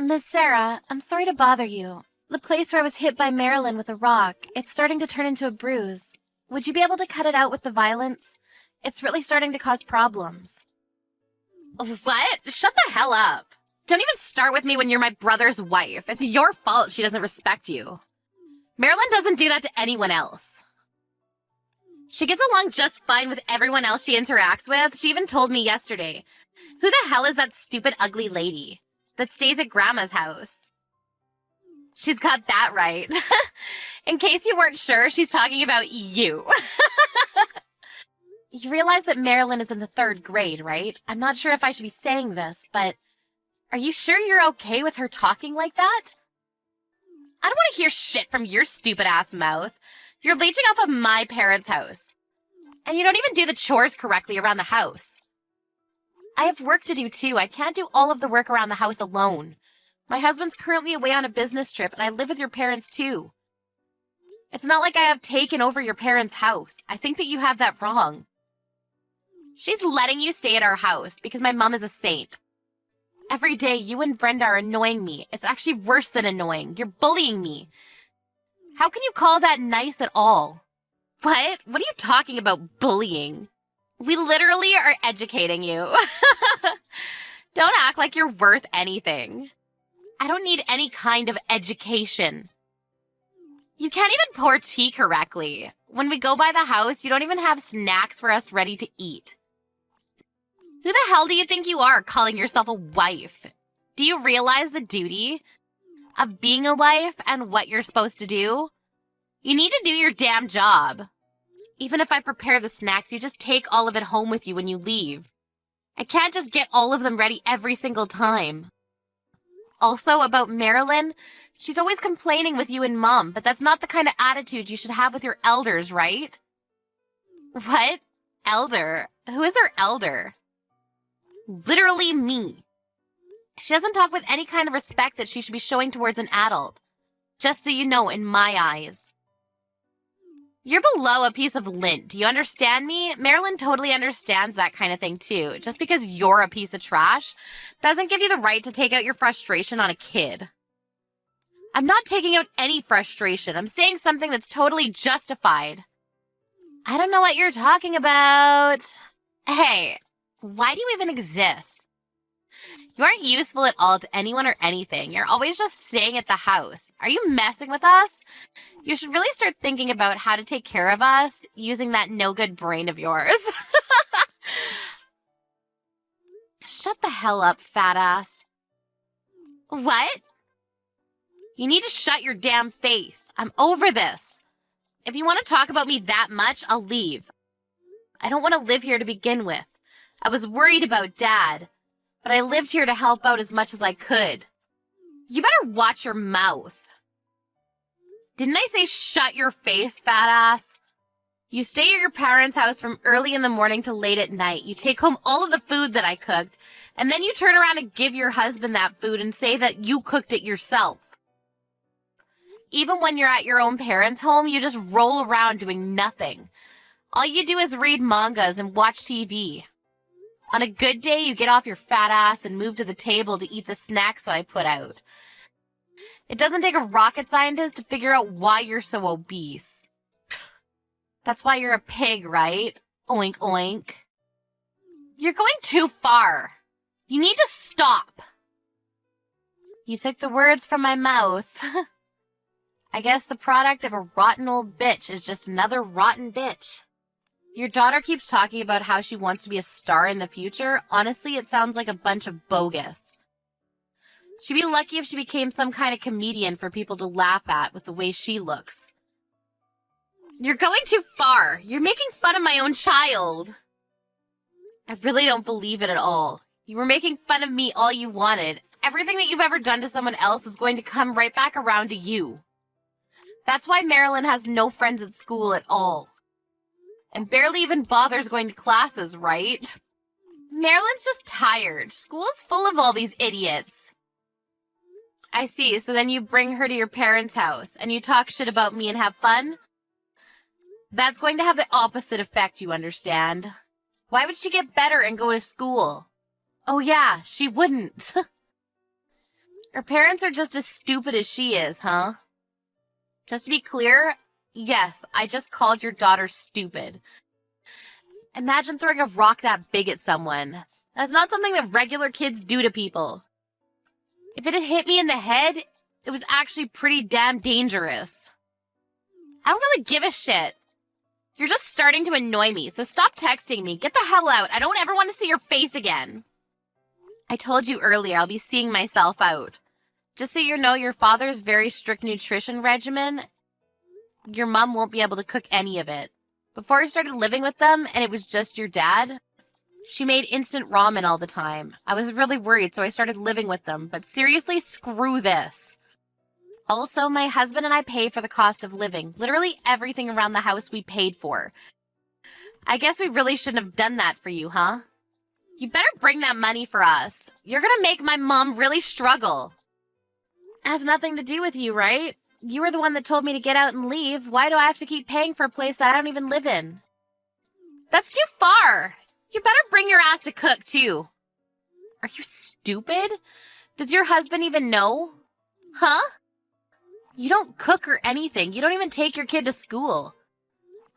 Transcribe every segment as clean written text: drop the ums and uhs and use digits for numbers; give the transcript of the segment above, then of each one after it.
Miss Sarah, I'm sorry to bother you. The place where I was hit by Marilyn with a rock, it's starting to turn into a bruise. Would you be able to cut it out with the violence? It's really starting to cause problems. What? Shut the hell up. Don't even start with me when you're my brother's wife. It's your fault she doesn't respect you. Marilyn doesn't do that to anyone else. She gets along just fine with everyone else she interacts with. She even told me yesterday. Who the hell is that stupid ugly lady that stays at Grandma's house? She's got that right. In case you weren't sure, she's talking about you. You realize that Marilyn is in the 3rd grade, right? I'm not sure if I should be saying this, but are you sure you're okay with her talking like that? I don't want to hear shit from your stupid-ass mouth. You're leeching off of my parents' house. And you don't even do the chores correctly around the house. I have work to do, too. I can't do all of the work around the house alone. My husband's currently away on a business trip, and I live with your parents, too. It's not like I have taken over your parents' house. I think that you have that wrong. She's letting you stay at our house because my mom is a saint. Every day, you and Brenda are annoying me. It's actually worse than annoying. You're bullying me. How can you call that nice at all? What? What are you talking about, bullying? We literally are educating you. Don't act like you're worth anything. I don't need any kind of education. You can't even pour tea correctly. When we go by the house, you don't even have snacks for us ready to eat. Who the hell do you think you are, calling yourself a wife? Do you realize the duty of being a wife and what you're supposed to do? You need to do your damn job. Even if I prepare the snacks, you just take all of it home with you when you leave. I can't just get all of them ready every single time. Also, about Marilyn, she's always complaining with you and Mom, but that's not the kind of attitude you should have with your elders, right? What? Elder? Who is her elder? Literally me. She doesn't talk with any kind of respect that she should be showing towards an adult. Just so you know, in my eyes. You're below a piece of lint. Do you understand me? Marilyn totally understands that kind of thing too. Just because you're a piece of trash doesn't give you the right to take out your frustration on a kid. I'm not taking out any frustration. I'm saying something that's totally justified. I don't know what you're talking about. Hey, why do you even exist? You aren't useful at all to anyone or anything. You're always just staying at the house. Are you messing with us? You should really start thinking about how to take care of us using that no-good brain of yours. Shut the hell up, fat ass. What? You need to shut your damn face. I'm over this. If you want to talk about me that much, I'll leave. I don't want to live here to begin with. I was worried about Dad, but I lived here to help out as much as I could. You better watch your mouth. Didn't I say shut your face, fat ass? You stay at your parents' house from early in the morning to late at night. You take home all of the food that I cooked, and then you turn around and give your husband that food and say that you cooked it yourself. Even when you're at your own parents' home, you just roll around doing nothing. All you do is read mangas and watch TV. On a good day, you get off your fat ass and move to the table to eat the snacks that I put out. It doesn't take a rocket scientist to figure out why you're so obese. That's why you're a pig, right? Oink, oink. You're going too far. You need to stop. You took the words from my mouth. I guess the product of a rotten old bitch is just another rotten bitch. Your daughter keeps talking about how she wants to be a star in the future. Honestly, it sounds like a bunch of bogus. She'd be lucky if she became some kind of comedian for people to laugh at with the way she looks. You're going too far. You're making fun of my own child. I really don't believe it at all. You were making fun of me all you wanted. Everything that you've ever done to someone else is going to come right back around to you. That's why Marilyn has no friends at school at all. And barely even bothers going to classes, right? Marilyn's just tired. School is full of all these idiots. I see, so then you bring her to your parents' house, and you talk shit about me and have fun? That's going to have the opposite effect, you understand? Why would she get better and go to school? Oh yeah, she wouldn't. Her parents are just as stupid as she is, huh? Just to be clear, yes, I just called your daughter stupid. Imagine throwing a rock that big at someone. That's not something that regular kids do to people. If it had hit me in the head, it was actually pretty damn dangerous. I don't really give a shit. You're just starting to annoy me, so stop texting me. Get the hell out. I don't ever want to see your face again. I told you earlier I'll be seeing myself out. Just so you know, your father's very strict nutrition regimen, your mom won't be able to cook any of it. Before I started living with them and it was just your dad, she made instant ramen all the time. I was really worried, so I started living with them. But seriously, screw this. Also, my husband and I pay for the cost of living. Literally everything around the house we paid for. I guess we really shouldn't have done that for you, huh? You better bring that money for us. You're gonna make my mom really struggle. It has nothing to do with you, right? You were the one that told me to get out and leave. Why do I have to keep paying for a place that I don't even live in? That's too far. You better bring your ass to cook, too. Are you stupid? Does your husband even know? Huh? You don't cook or anything. You don't even take your kid to school.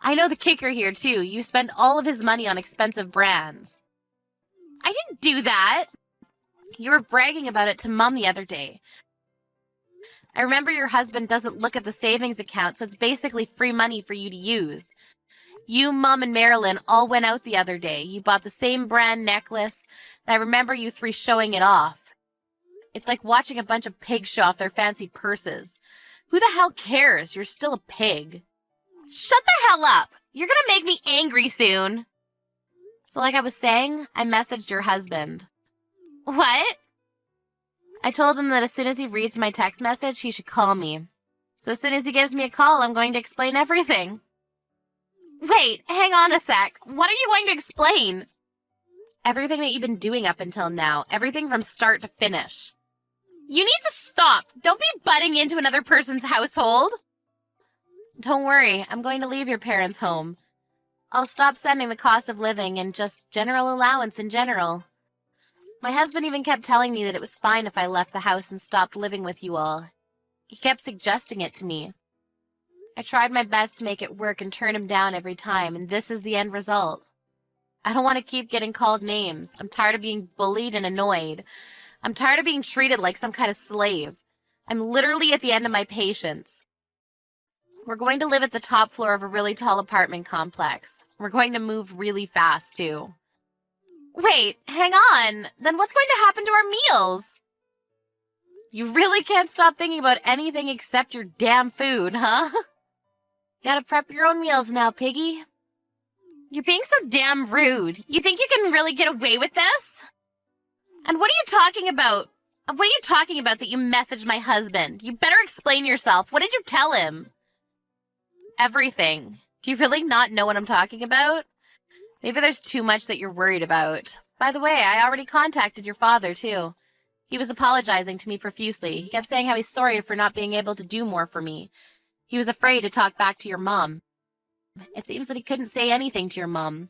I know the kicker here, too. You spend all of his money on expensive brands. I didn't do that. You were bragging about it to Mom the other day. I remember your husband doesn't look at the savings account, so it's basically free money for you to use. You, Mom, and Marilyn all went out the other day. You bought the same brand necklace, and I remember you three showing it off. It's like watching a bunch of pigs show off their fancy purses. Who the hell cares? You're still a pig. Shut the hell up! You're gonna make me angry soon. So like I was saying, I messaged your husband. What? I told him that as soon as he reads my text message, he should call me. So as soon as he gives me a call, I'm going to explain everything. Wait, hang on a sec. What are you going to explain? Everything that you've been doing up until now. Everything from start to finish. You need to stop. Don't be butting into another person's household. Don't worry, I'm going to leave your parents' home. I'll stop sending the cost of living and just general allowance in general. My husband even kept telling me that it was fine if I left the house and stopped living with you all. He kept suggesting it to me. I tried my best to make it work and turn him down every time, and this is the end result. I don't want to keep getting called names. I'm tired of being bullied and annoyed. I'm tired of being treated like some kind of slave. I'm literally at the end of my patience. We're going to live at the top floor of a really tall apartment complex. We're going to move really fast, too. Wait, hang on. Then what's going to happen to our meals? You really can't stop thinking about anything except your damn food, huh? You gotta prep your own meals now, piggy. You're being so damn rude. You think you can really get away with this? And what are you talking about? What are you talking about that you messaged my husband? You better explain yourself. What did you tell him? Everything. Do you really not know what I'm talking about? Maybe there's too much that you're worried about. By the way, I already contacted your father, too. He was apologizing to me profusely. He kept saying how he's sorry for not being able to do more for me. He was afraid to talk back to your mom. It seems that he couldn't say anything to your mom.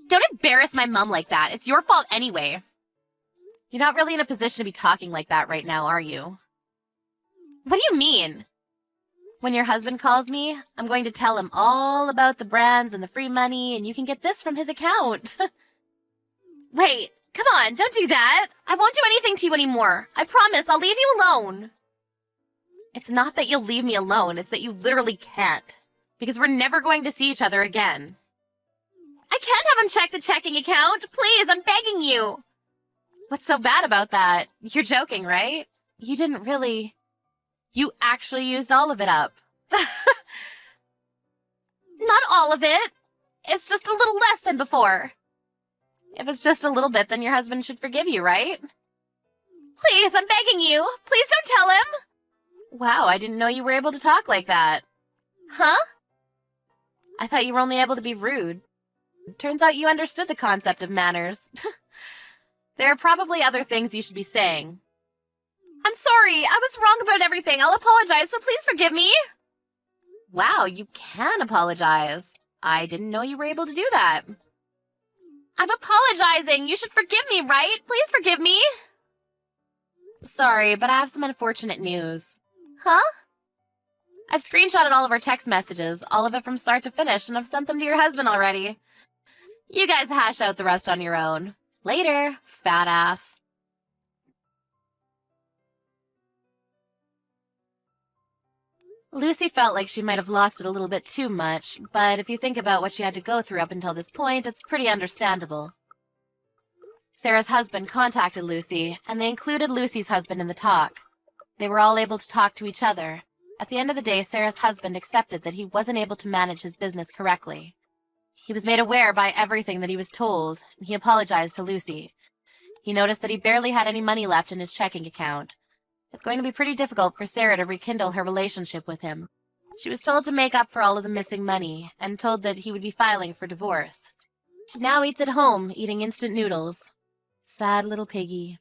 Don't embarrass my mom like that. It's your fault anyway. You're not really in a position to be talking like that right now, are you? What do you mean? When your husband calls me, I'm going to tell him all about the brands and the free money, and you can get this from his account. Wait, come on, don't do that. I won't do anything to you anymore. I promise, I'll leave you alone. It's not that you'll leave me alone, it's that you literally can't. Because we're never going to see each other again. I can't have him check the checking account. Please, I'm begging you. What's so bad about that? You're joking, right? You didn't really... You actually used all of it up. Not all of it. It's just a little less than before. If it's just a little bit, then your husband should forgive you, right? Please, I'm begging you. Please don't tell him. Wow, I didn't know you were able to talk like that. Huh? I thought you were only able to be rude. Turns out you understood the concept of manners. There are probably other things you should be saying. I'm sorry, I was wrong about everything. I'll apologize, so please forgive me. Wow, you can apologize. I didn't know you were able to do that. I'm apologizing. You should forgive me, right? Please forgive me. Sorry, but I have some unfortunate news. Huh? I've screenshotted all of our text messages, all of it from start to finish, and I've sent them to your husband already. You guys hash out the rest on your own. Later, fat ass. Lucy felt like she might have lost it a little bit too much, but if you think about what she had to go through up until this point, it's pretty understandable. Sarah's husband contacted Lucy, and they included Lucy's husband in the talk. They were all able to talk to each other. At the end of the day, Sarah's husband accepted that he wasn't able to manage his business correctly. He was made aware by everything that he was told, and he apologized to Lucy. He noticed that he barely had any money left in his checking account. It's going to be pretty difficult for Sarah to rekindle her relationship with him. She was told to make up for all of the missing money, and told that he would be filing for divorce. She now eats at home, eating instant noodles. Sad little piggy.